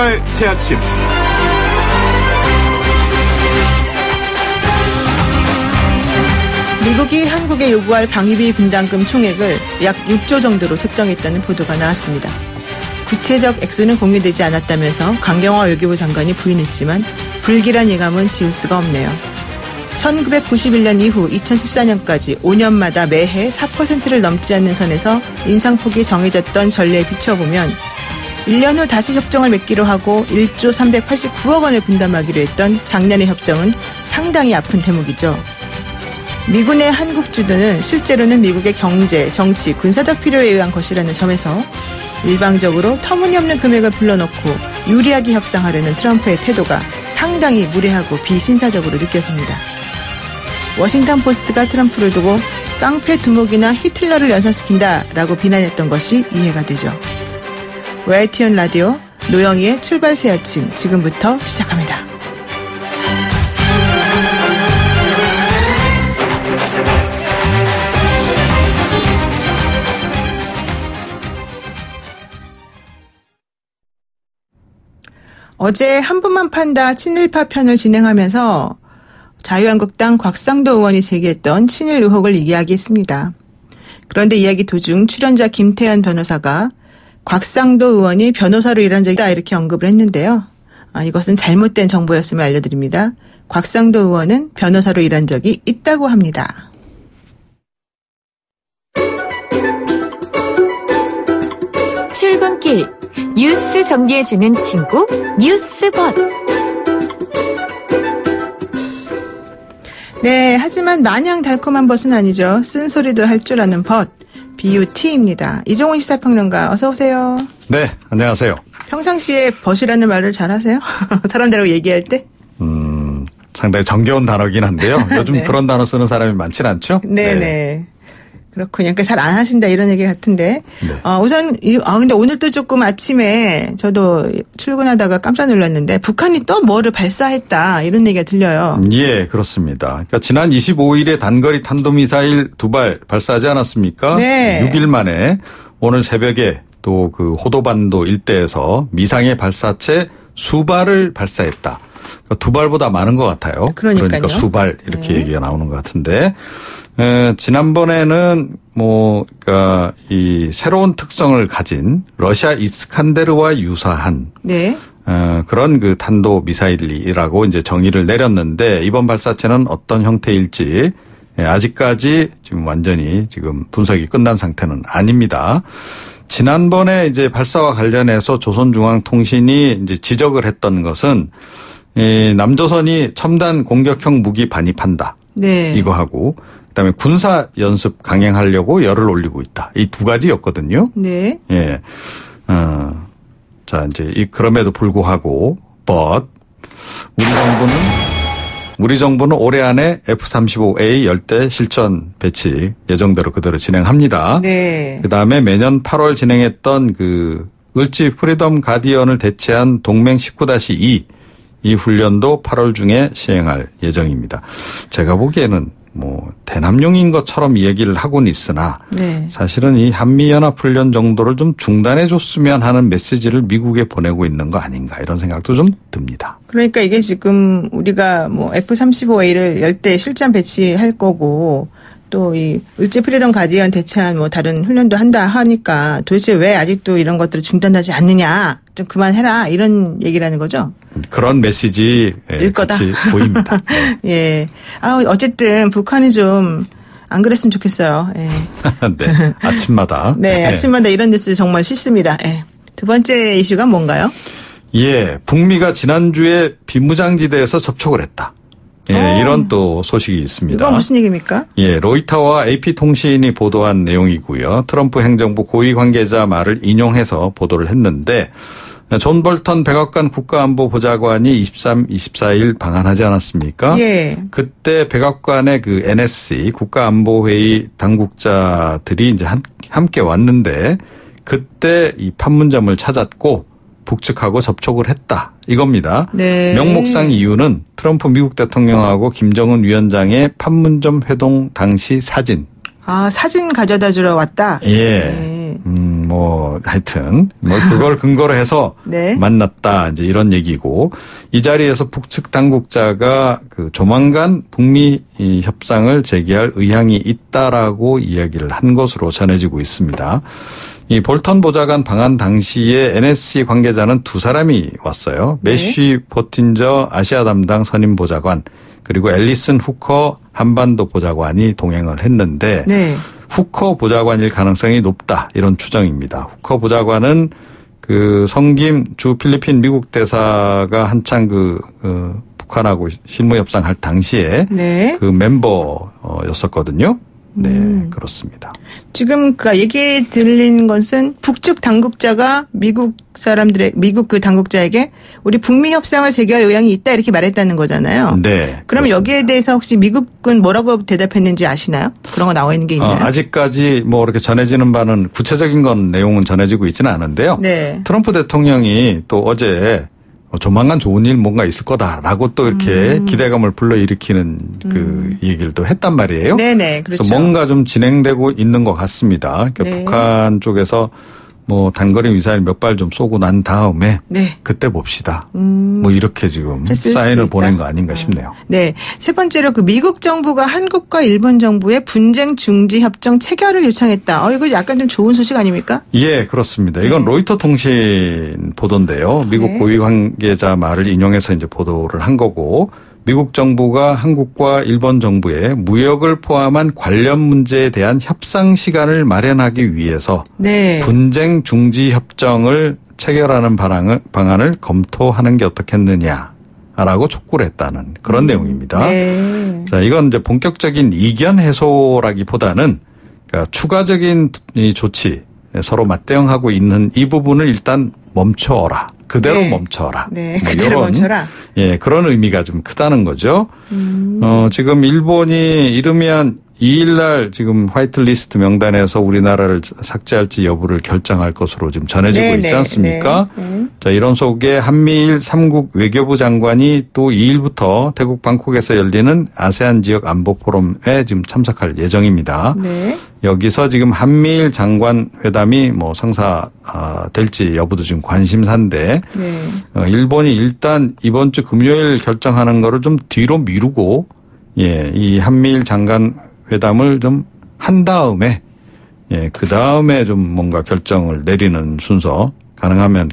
출발 새아침. 미국이 한국에 요구할 방위비 분담금 총액을 약 6조 정도로 책정했다는 보도가 나왔습니다. 구체적 액수는 공개되지 않았다면서 강경화 외교부 장관이 부인했지만 불길한 예감은 지울 수가 없네요. 1991년 이후 2014년까지 5년마다 매해 4%를 넘지 않는 선에서 인상폭이 정해졌던 전례에 비춰보면 1년 후 다시 협정을 맺기로 하고 1조 389억 원을 분담하기로 했던 작년의 협정은 상당히 아픈 대목이죠. 미군의 한국 주도는 실제로는 미국의 경제, 정치, 군사적 필요에 의한 것이라는 점에서 일방적으로 터무니없는 금액을 불러놓고 유리하게 협상하려는 트럼프의 태도가 상당히 무례하고 비신사적으로 느껴집니다. 워싱턴 포스트가 트럼프를 두고 깡패 두목이나 히틀러를 연상시킨다라고 비난했던 것이 이해가 되죠. YTN 라디오 노영희의 출발 새 아침 지금부터 시작합니다. 어제 한 분만 판다 친일파 편을 진행하면서 자유한국당 곽상도 의원이 제기했던 친일 의혹을 이야기했습니다. 그런데 이야기 도중 출연자 김태현 변호사가 곽상도 의원이 변호사로 일한 적이 있다 이렇게 언급을 했는데요. 이것은 잘못된 정보였음을 알려드립니다. 곽상도 의원은 변호사로 일한 적이 있다고 합니다. 출근길 뉴스 정리해주는 친구 뉴스벗. 네, 하지만 마냥 달콤한 벗은 아니죠. 쓴소리도 할 줄 아는 벗, BUT입니다. 이종훈 시사평론가 어서 오세요. 네, 안녕하세요. 평상시에 벗이라는 말을 잘하세요? 사람들하고 얘기할 때? 상당히 정겨운 단어긴 한데요. 요즘 네. 그런 단어 쓰는 사람이 많진 않죠? 네네. 그렇군요. 그러니까 잘 안 하신다 이런 얘기 같은데. 네. 우선 근데 오늘 또 조금 아침에 저도 출근하다가 깜짝 놀랐는데 북한이 또 뭐를 발사했다 이런 얘기가 들려요. 예, 그렇습니다. 그러니까 지난 25일에 단거리 탄도미사일 2발 발사하지 않았습니까? 네. 6일 만에 오늘 새벽에 또 그 호도반도 일대에서 미상의 발사체 수발을 발사했다. 그러니까 2발보다 많은 것 같아요. 그러니까 수발 이렇게 네. 얘기가 나오는 것 같은데. 지난번에는 그러니까 이 새로운 특성을 가진 러시아 이스칸데르와 유사한 네. 그런 그 탄도 미사일이라고 이제 정의를 내렸는데 이번 발사체는 어떤 형태일지 아직까지 지금 완전히 지금 분석이 끝난 상태는 아닙니다. 지난번에 이제 발사와 관련해서 조선중앙통신이 이제 지적을 했던 것은 이 남조선이 첨단 공격형 무기 반입한다. 네. 이거 하고 그다음에 군사 연습 강행하려고 열을 올리고 있다. 이 두 가지였거든요. 네. 예. 자, 이제 그럼에도 불구하고 우리 정부는 올해 안에 F-35A 열대 실전 배치 예정대로 그대로 진행합니다. 네. 그다음에 매년 8월 진행했던 그 을지 프리덤 가디언을 대체한 동맹 19-2 이 훈련도 8월 중에 시행할 예정입니다. 제가 보기에는 대남용인 것처럼 얘기를 하고는 있으나 네. 사실은 이 한미연합훈련 정도를 좀 중단해 줬으면 하는 메시지를 미국에 보내고 있는 거 아닌가 이런 생각도 좀 듭니다. 그러니까 이게 지금 우리가 F-35A를 열대 실전 배치할 거고 또 이 을지 프리덤 가디언 대체한 다른 훈련도 한다 하니까 도대체 왜 아직도 이런 것들을 중단하지 않느냐 좀 그만해라 이런 얘기라는 거죠. 그런 메시지 같이 보입니다. 네. 예. 어쨌든 북한이 좀 안 그랬으면 좋겠어요. 예. 네. 아침마다. 네, 아침마다 이런 뉴스 정말 싫습니다. 예. 두 번째 이슈가 뭔가요? 예, 북미가 지난주에 비무장지대에서 접촉을 했다. 예, 이런 또 소식이 있습니다. 이건 무슨 얘기입니까? 예, 로이터와 AP통신이 보도한 내용이고요. 트럼프 행정부 고위 관계자 말을 인용해서 보도를 했는데 존 볼턴 백악관 국가안보보좌관이 23, 24일 방한하지 않았습니까? 예. 그때 백악관의 그 NSC 국가안보회의 당국자들이 이제 함께 왔는데 그때 이 판문점을 찾았고 북측하고 접촉을 했다. 이겁니다. 네. 명목상 이유는 트럼프 미국 대통령하고 김정은 위원장의 판문점 회동 당시 사진. 사진 가져다 주러 왔다? 예. 네. 하여튼 그걸 근거로 해서 네. 만났다 이제 이런 얘기고 이 자리에서 북측 당국자가 조만간 북미 협상을 재개할 의향이 있다라고 이야기를 한 것으로 전해지고 있습니다. 이 볼턴 보좌관 방한 당시에 NSC 관계자는 두 사람이 왔어요. 네. 매쉬 포틴저 아시아 담당 선임 보좌관 그리고 앨리슨 후커 한반도 보좌관이 동행을 했는데 네. 후커 보좌관일 가능성이 높다 이런 추정입니다. 후커 보좌관은 성김 주 필리핀 미국 대사가 한창 북한하고 실무 협상할 당시에 네. 그 멤버였었거든요. 네, 그렇습니다. 지금 얘기 들린 것은 북측 당국자가 미국 당국자에게 우리 북미 협상을 재개할 의향이 있다 이렇게 말했다는 거잖아요. 네. 그럼 그렇습니다. 여기에 대해서 혹시 미국은 뭐라고 대답했는지 아시나요? 그런 거 나와 있는 게 있나요? 아직까지 이렇게 전해지는 바는 구체적인 내용은 전해지고 있지는 않은데요. 네. 트럼프 대통령이 또 어제 조만간 좋은 일 뭔가 있을 거다라고 또 이렇게 기대감을 불러일으키는 그 얘기를 또 했단 말이에요. 네네. 그렇죠. 그래서 뭔가 좀 진행되고 있는 것 같습니다. 그러니까 네. 북한 쪽에서 단거리 미사일 몇 발 좀 쏘고 난 다음에 네. 그때 봅시다. 이렇게 지금 했을 사인을 수 보낸 있다. 거 아닌가 싶네요. 네. 세 번째로 미국 정부가 한국과 일본 정부의 분쟁 중지 협정 체결을 요청했다. 이거 약간 좀 좋은 소식 아닙니까? 예, 그렇습니다. 이건 네. 로이터 통신 보도인데요. 미국 네. 고위 관계자 말을 인용해서 이제 보도를 한 거고, 미국 정부가 한국과 일본 정부의 무역을 포함한 관련 문제에 대한 협상 시간을 마련하기 위해서 네. 분쟁 중지 협정을 체결하는 방안을 검토하는 게 어떻겠느냐라고 촉구를 했다는 그런 내용입니다. 네. 자, 이건 이제 본격적인 이견 해소라기보다는 그러니까 추가적인 이 조치 서로 맞대응하고 있는 이 부분을 일단 멈춰라. 그대로 네. 멈춰라. 네. 그대로 이런, 멈춰라. 예, 그런 의미가 좀 크다는 거죠. 지금 일본이 이르면 2일날 지금 화이트리스트 명단에서 우리나라를 삭제할지 여부를 결정할 것으로 지금 전해지고 네, 있지 네, 않습니까? 네. 자, 이런 속에 한미일 3국 외교부 장관이 또 2일부터 태국 방콕에서 열리는 아세안 지역 안보 포럼에 지금 참석할 예정입니다. 네. 여기서 지금 한미일 장관 회담이 성사될지 여부도 지금 관심사인데, 네. 일본이 일단 이번 주 금요일 결정하는 거를 좀 뒤로 미루고, 예, 이 한미일 장관 회담을 좀 한 다음에, 예, 그 다음에 좀 뭔가 결정을 내리는 순서, 가능하면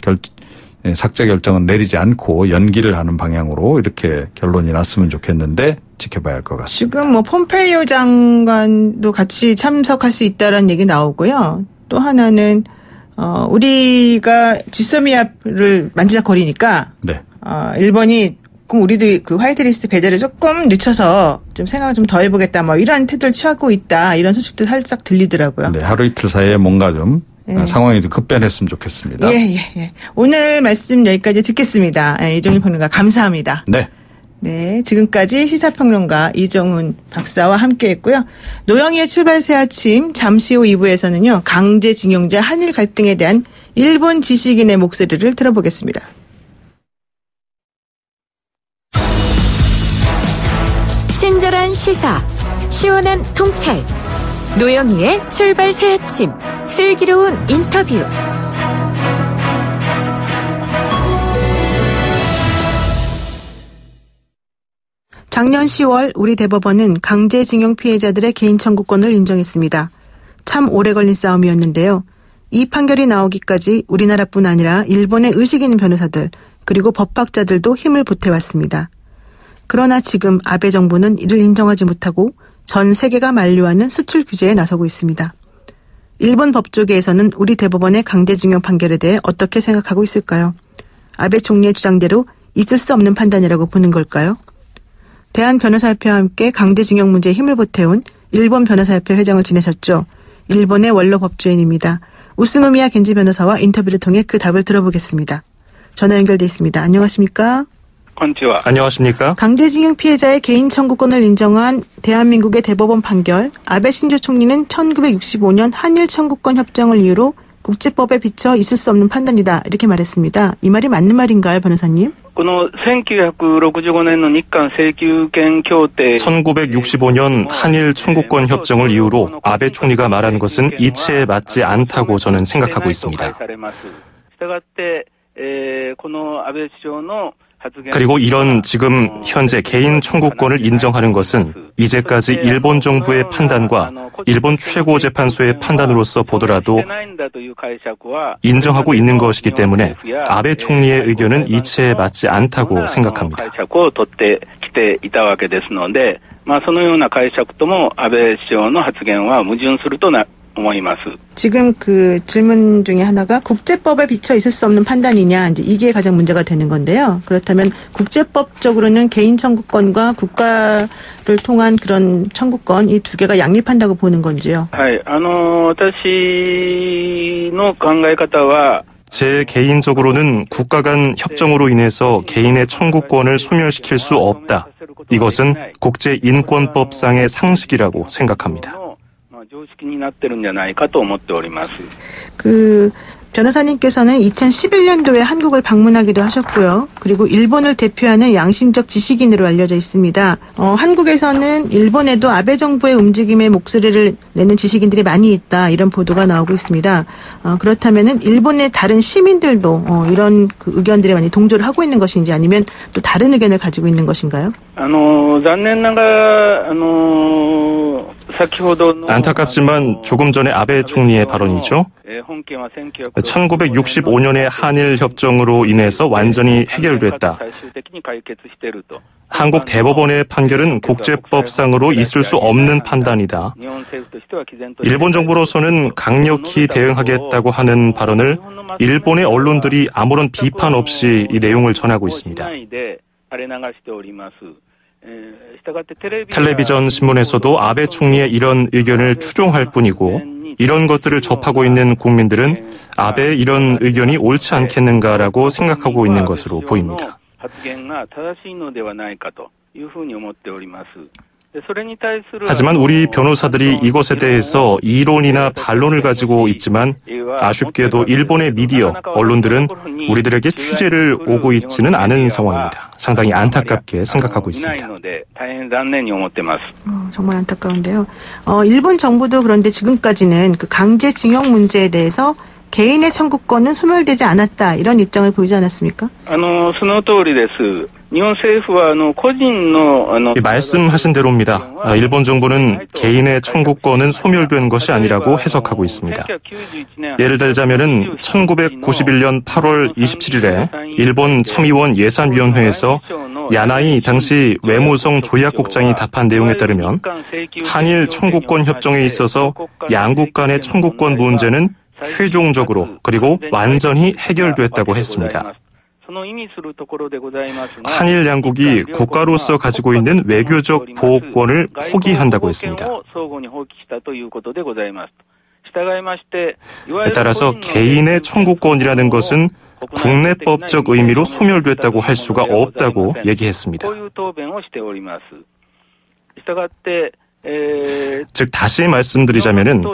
삭제 결정은 내리지 않고 연기를 하는 방향으로 이렇게 결론이 났으면 좋겠는데 지켜봐야 할 것 같습니다. 지금 폼페이오 장관도 같이 참석할 수 있다라는 얘기 나오고요. 또 하나는 우리가 지소미아를 만지작거리니까 네. 일본이 그럼 우리도 그 화이트리스트 배제를 조금 늦춰서 좀 생각을 좀 더 해보겠다. 이런 태도를 취하고 있다. 이런 소식도 살짝 들리더라고요. 네, 하루 이틀 사이에 뭔가 좀 상황이 좀 급변했으면 좋겠습니다. 예. 오늘 말씀 여기까지 듣겠습니다. 이종일 평론가 감사합니다. 네. 네, 지금까지 시사평론가 이정훈 박사와 함께했고요. 노영희의 출발 새 아침 잠시 후 2부에서는요. 강제징용자 한일 갈등에 대한 일본 지식인의 목소리를 들어보겠습니다. 친절한 시사, 시원한 통찰, 노영희의 출발 새 아침, 슬기로운 인터뷰. 작년 10월 우리 대법원은 강제징용 피해자들의 개인 청구권을 인정했습니다. 참 오래 걸린 싸움이었는데요. 이 판결이 나오기까지 우리나라뿐 아니라 일본의 의식 있는 변호사들 그리고 법학자들도 힘을 보태왔습니다. 그러나 지금 아베 정부는 이를 인정하지 못하고 전 세계가 만류하는 수출 규제에 나서고 있습니다. 일본 법조계에서는 우리 대법원의 강제징용 판결에 대해 어떻게 생각하고 있을까요? 아베 총리의 주장대로 있을 수 없는 판단이라고 보는 걸까요? 대한변호사협회와 함께 강제징용 문제에 힘을 보태온 일본 변호사협회 회장을 지내셨죠. 일본의 원로 법조인입니다. 우스노미야 겐지 변호사와 인터뷰를 통해 그 답을 들어보겠습니다. 전화 연결돼 있습니다. 안녕하십니까? 건치와. 안녕하십니까? 강제징용 피해자의 개인 청구권을 인정한 대한민국의 대법원 판결. 아베 신조 총리는 1965년 한일 청구권 협정을 이유로 국제법에 비춰 있을 수 없는 판단이다. 이렇게 말했습니다. 이 말이 맞는 말인가요, 변호사님? 1965년 한일 청구권 협정을 이유로 아베 총리가 말한 것은 이치에 맞지 않다고 저는 생각하고 있습니다. 그리고 이런 지금 현재 개인 청구권을 인정하는 것은 이제까지 일본 정부의 판단과 일본 최고재판소의 판단으로서 보더라도 인정하고 있는 것이기 때문에 아베 총리의 의견은 이치에 맞지 않다고 생각합니다. 지금 그 질문 중에 하나가 국제법에 비춰 있을 수 없는 판단이냐, 이제 이게 가장 문제가 되는 건데요. 그렇다면 국제법적으로는 개인 청구권과 국가를 통한 그런 청구권 이 두 개가 양립한다고 보는 건지요? 제 개인적으로는 국가 간 협정으로 인해서 개인의 청구권을 소멸시킬 수 없다. 이것은 국제인권법상의 상식이라고 생각합니다. 그 변호사님께서는 2011년도에 한국을 방문하기도 하셨고요. 그리고 일본을 대표하는 양심적 지식인으로 알려져 있습니다. 한국에서는 일본에도 아베 정부의 움직임에 목소리를 내는 지식인들이 많이 있다, 이런 보도가 나오고 있습니다. 그렇다면은 일본의 다른 시민들도 이런 그 의견들에 많이 동조를 하고 있는 것인지, 아니면 또 다른 의견을 가지고 있는 것인가요? 안타깝지만 조금 전에 아베 총리의 발언이죠. 1965년의 한일 협정으로 인해서 완전히 해결됐다. 한국 대법원의 판결은 국제법상으로 있을 수 없는 판단이다. 일본 정부로서는 강력히 대응하겠다고 하는 발언을 일본의 언론들이 아무런 비판 없이 이 내용을 전하고 있습니다. 텔레비전 신문에서도 아베 총리의 이런 의견을 추종할 뿐이고, 이런 것들을 접하고 있는 국민들은 아베의 이런 의견이 옳지 않겠는가라고 생각하고 있는 것으로 보입니다. 하지만 우리 변호사들이 이것에 대해서 이론이나 반론을 가지고 있지만, 아쉽게도 일본의 미디어, 언론들은 우리들에게 취재를 오고 있지는 않은 상황입니다. 상당히 안타깝게 생각하고 있습니다. 정말 안타까운데요. 일본 정부도 그런데 지금까지는 그 강제징용 문제에 대해서 개인의 청구권은 소멸되지 않았다, 이런 입장을 보이지 않았습니까? 말씀하신 대로입니다. 일본 정부는 개인의 청구권은 소멸된 것이 아니라고 해석하고 있습니다. 예를 들자면은 1991년 8월 27일에 일본 참의원 예산위원회에서 야나이 당시 외무성 조약국장이 답한 내용에 따르면 한일 청구권 협정에 있어서 양국 간의 청구권 문제는 최종적으로 그리고 완전히 해결됐다고 했습니다. 한일 양국이 국가로서 가지고 있는 외교적 보호권을 포기한다고 했습니다. 따라서 개인의 청구권이라는 것은 국내법적 의미로 소멸됐다고 할 수가 없다고 얘기했습니다. 즉 다시 말씀드리자면은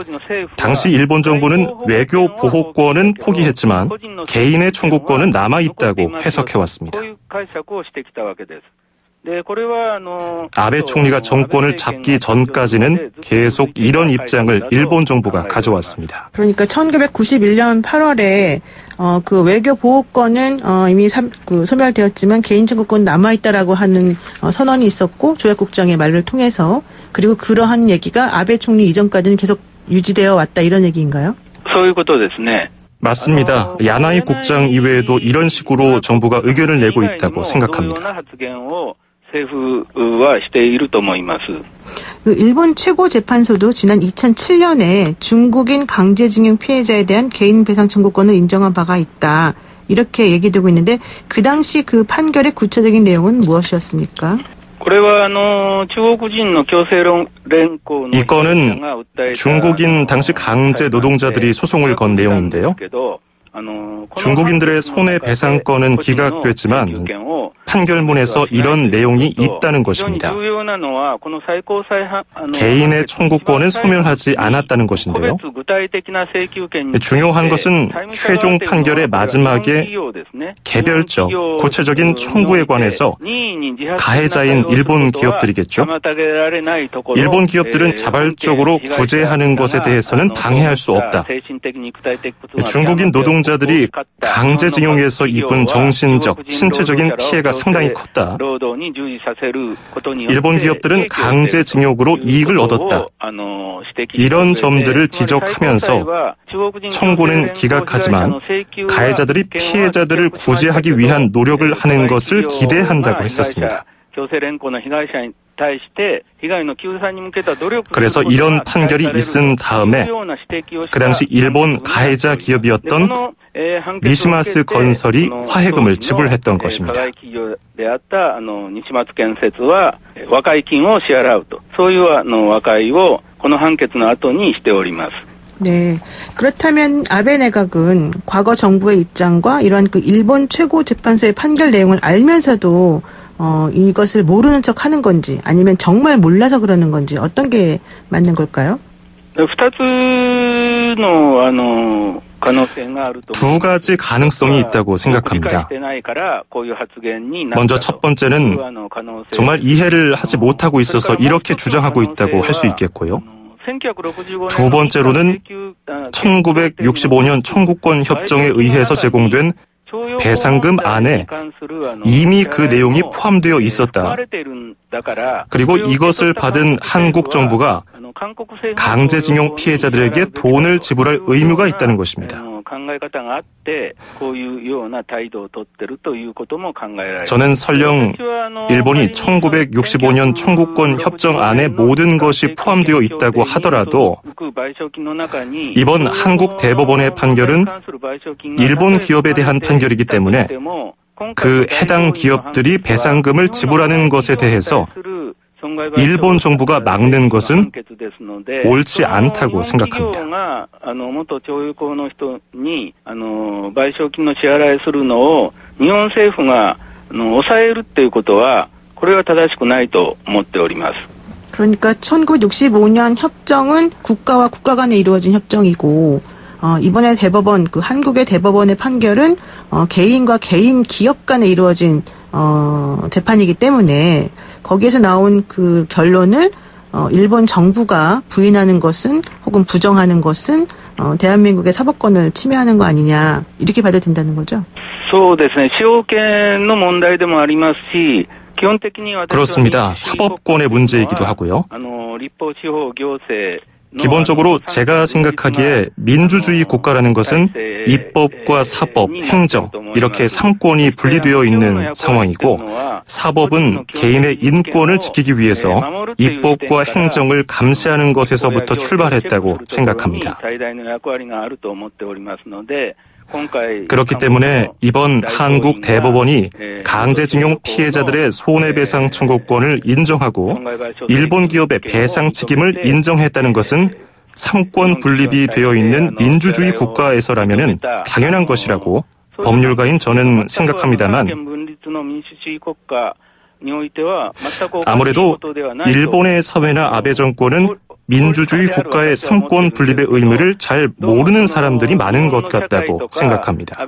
당시 일본 정부는 외교 보호권은 포기했지만 개인의 청구권은 남아있다고 해석해왔습니다. 아베 총리가 정권을 잡기 전까지는 계속 이런 입장을 일본 정부가 가져왔습니다. 그러니까 1991년 8월에 그 외교 보호권은 이미 소멸되었지만 개인 청구권 남아있다라고 하는 선언이 있었고, 조약국장의 말을 통해서, 그리고 그러한 얘기가 아베 총리 이전까지는 계속 유지되어 왔다, 이런 얘기인가요? 맞습니다. 야나이 국장 이외에도 이런 식으로 정부가 의견을 내고 있다고 생각합니다. 일본 최고재판소도 지난 2007년에 중국인 강제징용 피해자에 대한 개인 배상 청구권을 인정한 바가 있다, 이렇게 얘기되고 있는데, 그 당시 그 판결의 구체적인 내용은 무엇이었습니까? 이 건은 중국인 당시 강제 노동자들이 소송을 건 내용인데요. 중국인들의 손해배상권은 기각됐지만 판결문에서 이런 내용이 있다는 것입니다. 개인의 청구권은 소멸하지 않았다는 것인데요. 중요한 것은 최종 판결의 마지막에 개별적, 구체적인 청구에 관해서 가해자인 일본 기업들이겠죠. 일본 기업들은 자발적으로 구제하는 것에 대해서는 방해할 수 없다. 중국인 노동자들이 강제징용에서 입은 정신적, 신체적인 피해가 상당히 컸다. 일본 기업들은 강제징용으로 이익을 얻었다. 이런 점들을 지적하면서 청구는 기각하지만 가해자들이 피해자들을 구제하기 위한 노력을 하는 것을 기대한다고 했었습니다. 그래서 이런 판결이 있은 다음에 그 당시 일본 가해자 기업이었던 니시마스 건설이 화해금을 지불했던 것입니다. 네. 그렇다면 아베 내각은 과거 정부의 입장과 이러한 그 일본 최고재판소의 판결 내용을 알면서도 이것을 모르는 척 하는 건지 아니면 정말 몰라서 그러는 건지 어떤 게 맞는 걸까요? 두 가지 가능성이 있다고 생각합니다. 먼저 첫 번째는 정말 이해를 하지 못하고 있어서 이렇게 주장하고 있다고 할 수 있겠고요. 두 번째로는 1965년 청구권 협정에 의해서 제공된 배상금 안에 이미 그 내용이 포함되어 있었다. 그리고 이것을 받은 한국 정부가 강제징용 피해자들에게 돈을 지불할 의무가 있다는 것입니다. 저는 설령 일본이 1965년 청구권 협정 안에 모든 것이 포함되어 있다고 하더라도 이번 한국 대법원의 판결은 일본 기업에 대한 판결이기 때문에 그 해당 기업들이 배상금을 지불하는 것에 대해서 일본 정부가 막는 것은 옳지 않다고 생각합니다. 그러니까 1965년 협정은 국가와 국가 간에 이루어진 협정이고 이번에 대법원, 그 한국의 대법원의 판결은 개인과 개인 기업 간에 이루어진 재판이기 때문에 거기에서 나온 그 결론을 일본 정부가 부인하는 것은 혹은 부정하는 것은 대한민국의 사법권을 침해하는 거 아니냐 이렇게 봐도 된다는 거죠? 그렇습니다. 사법권의 문제이기도 하고요. 기본적으로 제가 생각하기에 민주주의 국가라는 것은 입법과 사법, 행정 이렇게 3권이 분리되어 있는 상황이고 사법은 개인의 인권을 지키기 위해서 입법과 행정을 감시하는 것에서부터 출발했다고 생각합니다. 그렇기 때문에 이번 한국 대법원이 강제징용 피해자들의 손해배상 청구권을 인정하고 일본 기업의 배상 책임을 인정했다는 것은 3권 분립이 되어 있는 민주주의 국가에서라면 당연한 것이라고 법률가인 저는 생각합니다만 아무래도 일본의 사회나 아베 정권은 민주주의 국가의 3권 분립의 의무를 잘 모르는 사람들이 많은 것 같다고 생각합니다.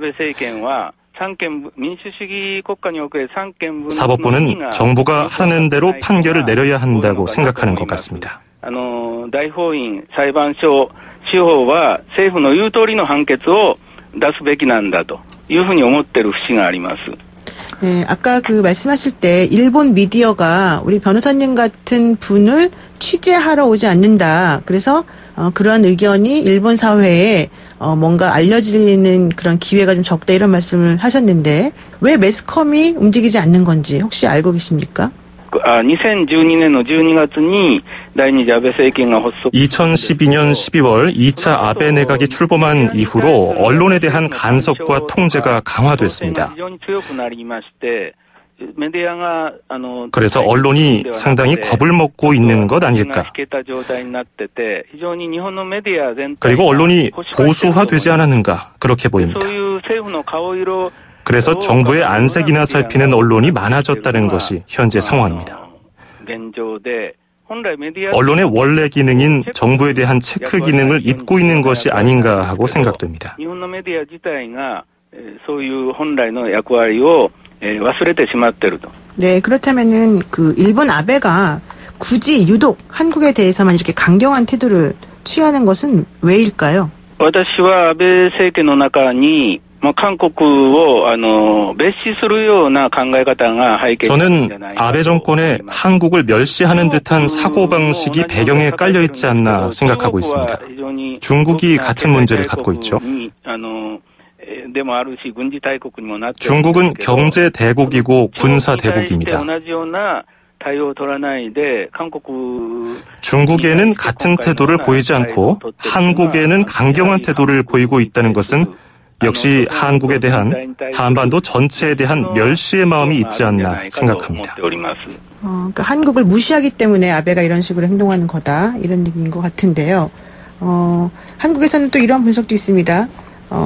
사법부는 정부가 하라는 대로 판결을 내려야 한다고 생각하는 것 같습니다. 네, 아까 그 말씀하실 때 일본 미디어가 우리 변호사님 같은 분을 취재하러 오지 않는다. 그래서 그러한 의견이 일본 사회에 뭔가 알려지는 그런 기회가 좀 적다 이런 말씀을 하셨는데 왜 매스컴이 움직이지 않는 건지 혹시 알고 계십니까? 2012년 12월 2차 아베 내각이 출범한 이후로 언론에 대한 간섭과 통제가 강화됐습니다. 그래서 언론이 상당히 겁을 먹고 있는 것 아닐까. 그리고 언론이 보수화되지 않았는가 그렇게 보입니다. 그래서 정부의 안색이나 살피는 언론이 많아졌다는 것이 현재 상황입니다. 언론의 원래 기능인 정부에 대한 체크 기능을 잊고 있는 것이 아닌가 하고 생각됩니다. 네, 그렇다면은 일본 아베가 굳이 유독 한국에 대해서만 이렇게 강경한 태도를 취하는 것은 왜일까요? 저는 아베 정권에 한국을 멸시하는 듯한 사고방식이 배경에 깔려있지 않나 생각하고 있습니다. 중국이 같은 문제를 갖고 있죠. 중국은 경제 대국이고 군사 대국입니다. 중국에는 같은 태도를 보이지 않고 한국에는 강경한 태도를 보이고 있다는 것은 역시 한국에 대한 한반도 전체에 대한 멸시의 마음이 있지 않나 생각합니다. 그러니까 한국을 무시하기 때문에 아베가 이런 식으로 행동하는 거다 이런 얘기인 것 같은데요. 한국에서는 또 이런 분석도 있습니다.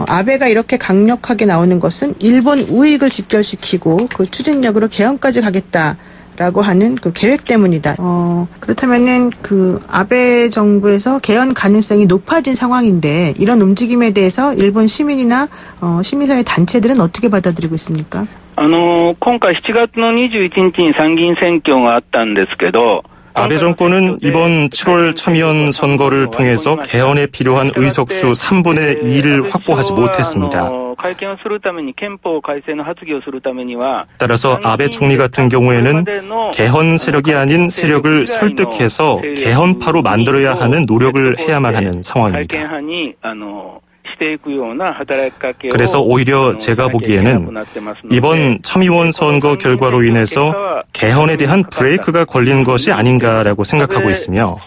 아베가 이렇게 강력하게 나오는 것은 일본 우익을 집결시키고 그 추진력으로 개헌까지 가겠다라고 하는 그 계획 때문이다. 그렇다면은 아베 정부에서 개헌 가능성이 높아진 상황인데 이런 움직임에 대해서 일본 시민이나 시민사회 단체들은 어떻게 받아들이고 있습니까? 今回7月の21日に参議院選挙があったんですけど 아베 정권은 이번 7월 참의원 선거를 통해서 개헌에 필요한 의석수 3분의 2를 확보하지 못했습니다. 따라서 아베 총리 같은 경우에는 개헌 세력이 아닌 세력을 설득해서 개헌파로 만들어야 하는 노력을 해야만 하는 상황입니다. 그래서 오히려 제가 보기에는 이번 참의원 선거 결과로 인해서 개헌에 대한 브레이크가 걸린 것이 아닌가라고 생각하고 있으며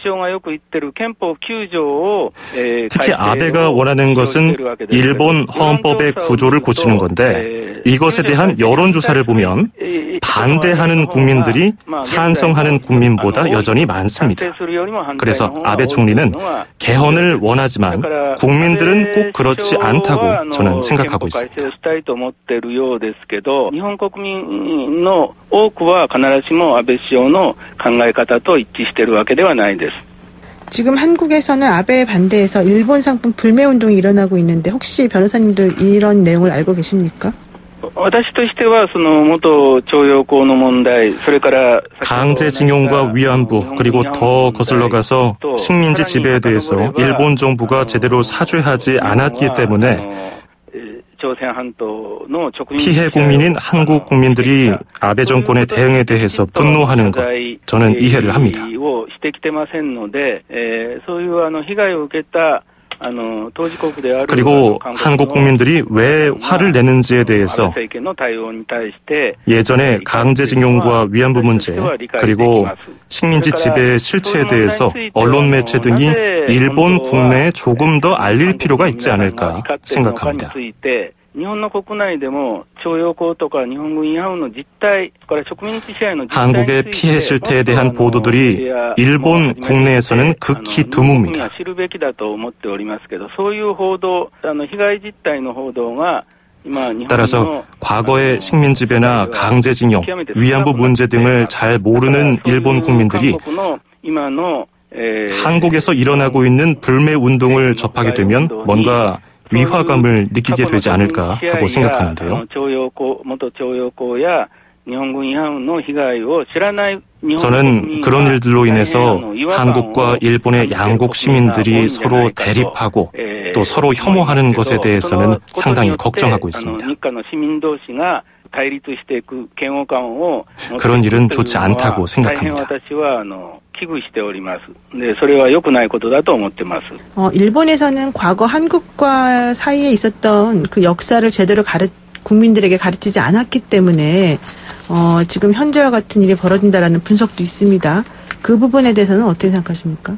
특히 아베가 원하는 것은 일본 헌법의 구조를 고치는 건데 이것에 대한 여론조사를 보면 반대하는 국민들이 찬성하는 국민보다 여전히 많습니다. 그래서 아베 총리는 개헌을 원하지만 국민들은 꼭 그렇지 않다고 저는 생각하고 있습니다. 지금 한국에서는 아베에 반대해서 일본 상품 불매 운동이 일어나고 있는데 혹시 변호사님들 이런 내용을 알고 계십니까? 강제징용과 위안부 그리고 더 거슬러 가서 식민지 지배에 대해서 일본 정부가 제대로 사죄하지 않았기 때문에 피해 국민인 한국 국민들이 아베 정권의 대응에 대해서 분노하는 것 저는 이해를 합니다. 그리고 한국 국민들이 왜 화를 내는지에 대해서 예전에 강제징용과 위안부 문제 그리고 식민지 지배의 실체에 대해서 언론 매체 등이 일본 국내에 조금 더 알릴 필요가 있지 않을까 생각합니다. 한국의 피해 실태에 대한 보도들이 일본 국내에서는 극히 드뭅니다. 따라서 과거의 식민지배나 강제징용, 위안부 문제 등을 잘 모르는 일본 국민들이 한국에서 일어나고 있는 불매 운동을 접하게 되면 뭔가 위화감을 느끼게 되지 않을까 하고 생각하는데요. 저는 그런 일들로 인해서 한국과 일본의 양국 시민들이 서로 대립하고 또 서로 혐오하는 것에 대해서는 상당히 걱정하고 있습니다. 그런 일은 좋지 않다고 생각합니다. 일본에서는 과거 한국과 사이에 있었던 그 역사를 제대로 국민들에게 가르치지 않았기 때문에 지금 현재와 같은 일이 벌어진다라는 분석도 있습니다. 그 부분에 대해서는 어떻게 생각하십니까?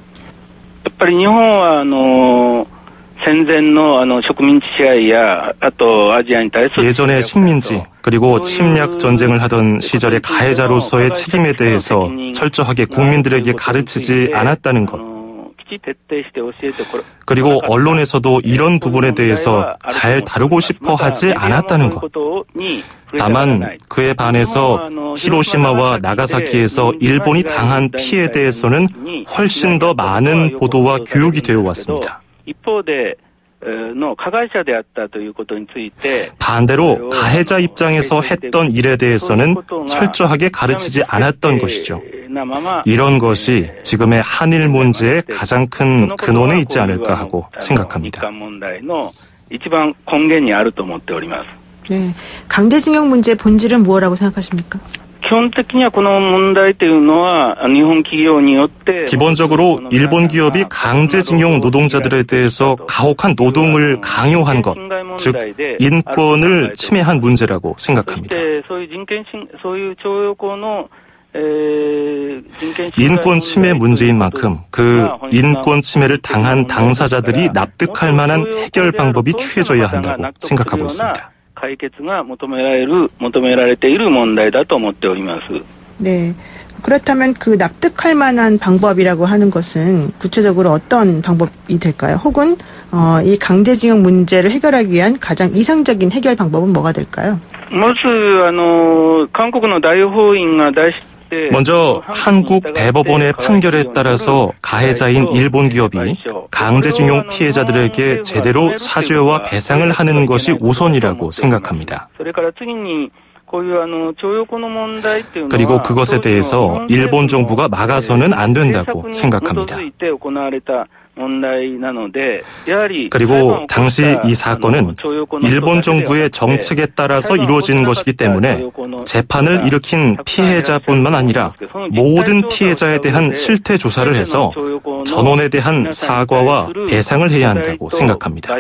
예전의 식민지 그리고 침략 전쟁을 하던 시절의 가해자로서의 책임에 대해서 철저하게 국민들에게 가르치지 않았다는 것. 그리고 언론에서도 이런 부분에 대해서 잘 다루고 싶어 하지 않았다는 것. 다만 그에 반해서 히로시마와 나가사키에서 일본이 당한 피해에 대해서는 훨씬 더 많은 보도와 교육이 되어 왔습니다. 반대로 가해자 입장에서 했던 일에 대해서는 철저하게 가르치지 않았던 것이죠. 이런 것이 지금의 한일 문제의 가장 큰 근원에 있지 않을까 하고 생각합니다. 네, 강제징용 문제의 본질은 무엇이라고 생각하십니까? 기본적으로 일본 기업이 강제징용 노동자들에 대해서 가혹한 노동을 강요한 것, 즉 인권을 침해한 문제라고 생각합니다. 인권 침해 문제인 만큼 그 인권 침해를 당한 당사자들이 납득할 만한 해결 방법이 취해져야 한다고 생각하고 있습니다. 네. 그렇다면 그 납득할 만한 방법이라고 하는 것은 구체적으로 어떤 방법이 될까요? 혹은 이 강제징용 문제를 해결하기 위한 가장 이상적인 해결 방법은 뭐가 될까요? 먼저 한국 대법원의 판결에 따라서 가해자인 일본 기업이 강제징용 피해자들에게 제대로 사죄와 배상을 하는 것이 우선이라고 생각합니다. 그리고 그것에 대해서 일본 정부가 막아서는 안 된다고 생각합니다. 그리고 당시 이 사건은 일본 정부의 정책에 따라서 이루어진 것이기 때문에 재판을 일으킨 피해자뿐만 아니라 모든 피해자에 대한 실태 조사를 해서 전원에 대한 사과와 배상을 해야 한다고 생각합니다.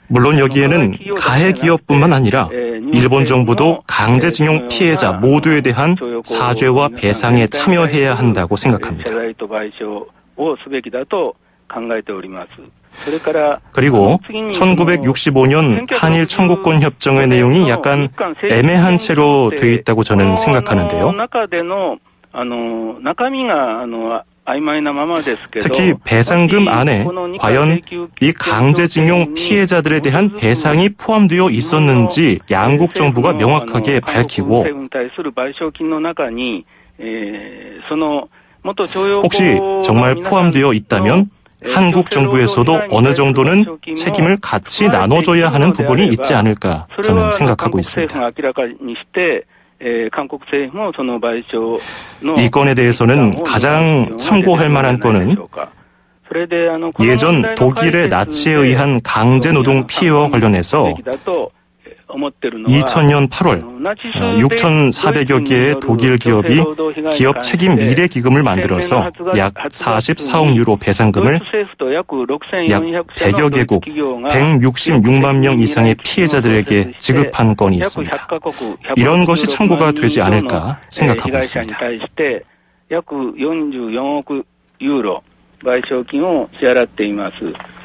물론 여기에는 가해 기업뿐만 아니라 일본 정부도 강제징용 피해자 모두에 대한 사죄와 배상에 참여해야 한다고 생각합니다. 그리고 1965년 한일 청구권 협정의 내용이 약간 애매한 채로 되어 있다고 저는 생각하는데요. 특히 배상금 안에 과연 이 강제징용 피해자들에 대한 배상이 포함되어 있었는지 양국 정부가 명확하게 밝히고 혹시 정말 포함되어 있다면 한국 정부에서도 어느 정도는 책임을 같이 나눠줘야 하는 부분이 있지 않을까 저는 생각하고 있습니다. 이 건에 대해서는 가장 참고할 만한 건은 예전 독일의 나치에 의한 강제노동 피해와 관련해서 2000년 8월 6,400여 개의 독일 기업이 기업 책임 미래 기금을 만들어서 약 44억 유로 배상금을 약 100여 개국 166만 명 이상의 피해자들에게 지급한 건이 있습니다. 이런 것이 참고가 되지 않을까 생각하고 있습니다.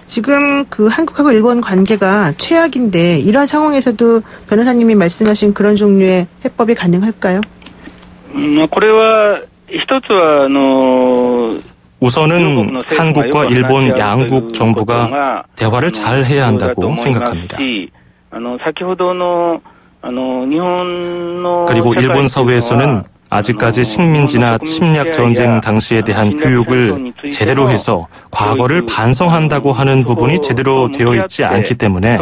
지금 그 한국하고 일본 관계가 최악인데 이런 상황에서도 변호사님이 말씀하신 그런 종류의 해법이 가능할까요? 우선은 한국과 일본 양국 정부가 대화를 잘 해야 한다고 생각합니다. 그리고 일본 사회에서는 아직까지 식민지나 침략 전쟁 당시에 대한 교육을 제대로 해서 과거를 반성한다고 하는 부분이 제대로 되어 있지 않기 때문에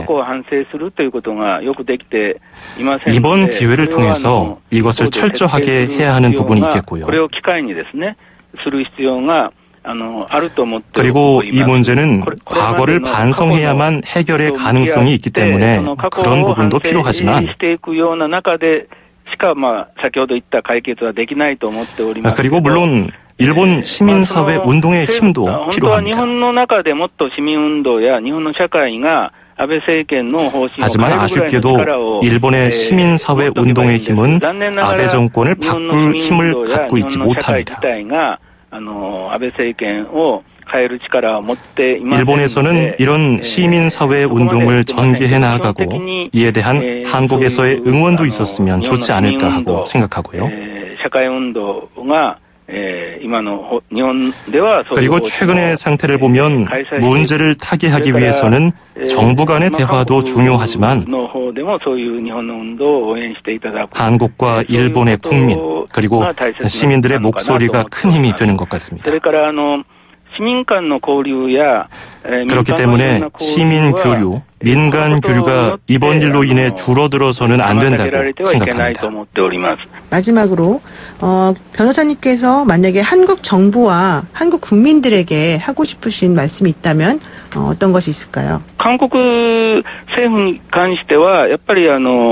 이번 기회를 통해서 이것을 철저하게 해야 하는 부분이 있겠고요. 그리고 이 문제는 과거를 반성해야만 해결의 가능성이 있기 때문에 그런 부분도 필요하지만 그리고 물론 일본 시민사회 운동의 힘도 필요합니다. 하지만 아쉽게도 일본의 시민사회 운동의 힘은 아베 정권을 바꿀 힘을 갖고 있지 못합니다. 일본에서는 이런 시민사회 운동을 전개해 나아가고 이에 대한 한국에서의 응원도 있었으면 좋지 않을까 하고 생각하고요. 그리고 최근의 상태를 보면 문제를 타개하기 위해서는 정부 간의 대화도 중요하지만 한국과 일본의 국민 그리고 시민들의 목소리가 큰 힘이 되는 것 같습니다. 그렇기 때문에 시민 교류, 민간 교류가 이번 일로 인해 줄어들어서는 안 된다고 생각합니다. 마지막으로 변호사님께서 만약에 한국 정부와 한국 국민들에게 하고 싶으신 말씀이 있다면 어떤 것이 있을까요?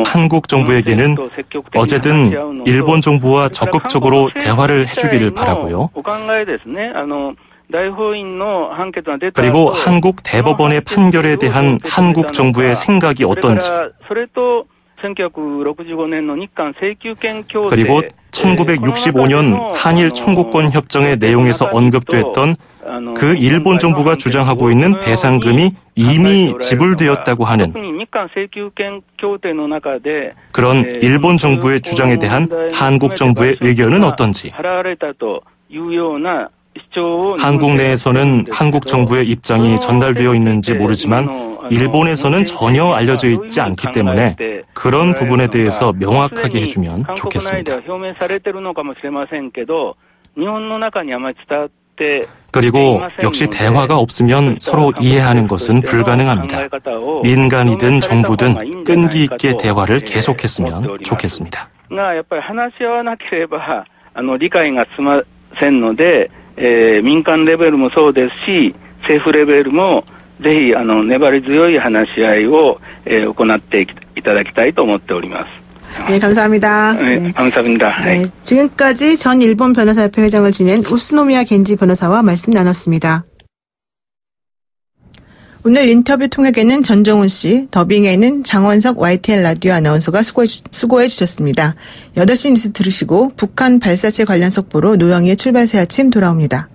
한국 정부에게는 어제든 일본 정부와 적극적으로 대화를 해주기를 바라고요. 그리고 한국 대법원의 판결에 대한 한국 정부의 생각이 어떤지, 그리고 1965년 한일 청구권 협정의 내용에서 언급됐던 그 일본 정부가 주장하고 있는 배상금이 이미 지불되었다고 하는 그런 일본 정부의 주장에 대한 한국 정부의 의견은 어떤지, 한국 내에서는 한국 정부의 입장이 전달되어 있는지 모르지만 일본에서는 전혀 알려져 있지 않기 때문에 그런 부분에 대해서 명확하게 해주면 좋겠습니다. 그리고 역시 대화가 없으면 서로 이해하는 것은 불가능합니다. 민간이든 정부든 끈기 있게 대화를 계속했으면 좋겠습니다. 민간レベルもそうですし、政府レベルもぜひ粘り強い話し合いを行っていただきたいと思っております。네, 감사합니다. 네, 감사합니다. 네, 지금까지 전 일본 변호사협회 회장을 지낸 우스노미야 겐지 변호사와 말씀 나눴습니다. 오늘 인터뷰 통역에는 전종훈 씨, 더빙에는 장원석 YTN 라디오 아나운서가 수고해 주셨습니다. 8시 뉴스 들으시고 북한 발사체 관련 속보로 노영희의 출발새 아침 돌아옵니다.